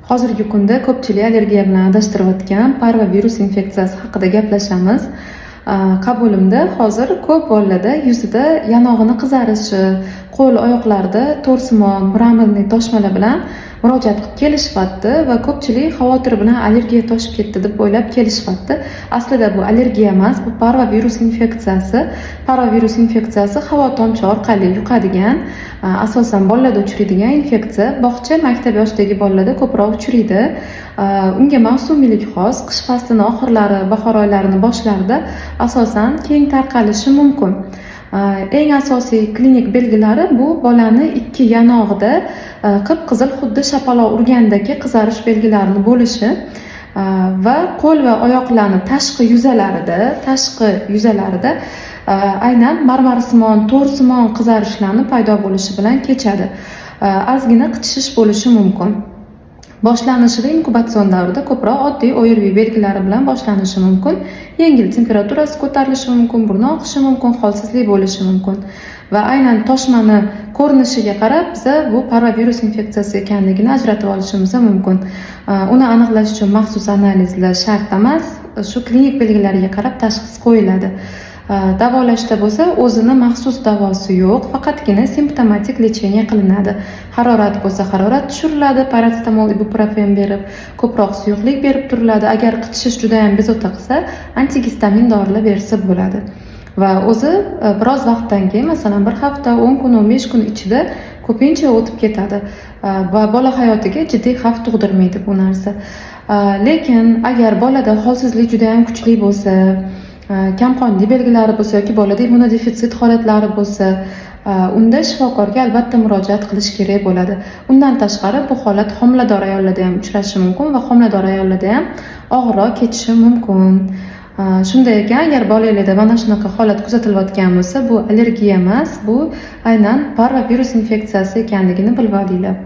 Hozirgi kunda ko'pchilik allergiya bilan adashtirayotgan parvovirus infeksiyasi haqida gaplashamiz. Qabulimda hozir ko'p bolalarda yuzida yanog'ini qizarishi, qo'l oyoqlarida to'rsimon, mramorniy toshmalar bilan murojaat qilib kelishyapti va ko'pchilik xavotir bilan allergiya toshib ketdi deb o'ylab kelishyapti. Aslida bu allergiya emas, bu parvovirus infeksiyasi. Parvovirus infeksiyasi havo tomchi orqali yuqadigan, asosan bolalarda uchraydigan infeksiya. Bog'cha, maktab yoshidagi bolalarda ko'proq uchraydi. Unga mavsumiylik xos. Qish faslining oxirlari, bahor oylarining boshlarida asosan keng tarqalishi mumkin. Eng asosiy klinik belgilari bu bolani ikki yanog'ida qip-qizil xuddi shapaloq urgandagi qizarish belgilarini bo'lishi va qo'l va oyoqlarning tashqi yuzalarida aynan marmarsimon, to'rsimon qizarishlarni paydo bo'lishi bilan kechadi. Ozgina qichishish bo'lishi mumkin. Boshlanishida inkubatsion davrida ko'proq oddiy ORV belgilari bilan boshlanishi mumkin. Yengil temperaturasi ko'tarilishi mumkin, burni oqishi mumkin, holsizlik bo'lishi mumkin. Va aynan toshmani ko'rinishiga qarab biz bu parvovirus infeksiyasi ekanligini ajratib olishimiz mumkin. Uni aniqlash uchun maxsus analizlar shart emas, shu klinik belgilariga qarab tashxis qo'yiladi. Davolashda bo'lsa o'zini maxsus davosi yo'q, faqatgina simptomatik lecheniya qilinadi. Harorat bo'lsa harorat tushiriladi, parasetamol, ibuprofen berib, ko'proq suyuqlik berib turiladi. Agar qichishish juda ham bezovta qilsa, antigistamin dorilar bersa bo'ladi. Va o'zi biroz vaqtdan keyin, masalan, 1 hafta, 10 kun, 15 kun ichida ko'pincha o'tib ketadi va bola hayotiga jiddiy xavf tug'dirmaydi bu narsa. Lekin agar bolada holsizlik juda ham kuchli bo'lsa, kamqonlik belgilari bo'lsa yoki bolada immunodefitsit holatlari bo'lsa, unda shifokorga albatta murojaat qilish kerak bo'ladi. Undan tashqari bu holat homilador ayollarda ham uchrashi mumkin va homilador ayollarda ham og'irroq kechishi mumkin. Shunday ekan, agar bolalarda mana shunaqa holat kuzatilayotgan bo'lsa, bu allergiya emas, bu aynan parvovirus infeksiyasi ekanligini bilib olinglar.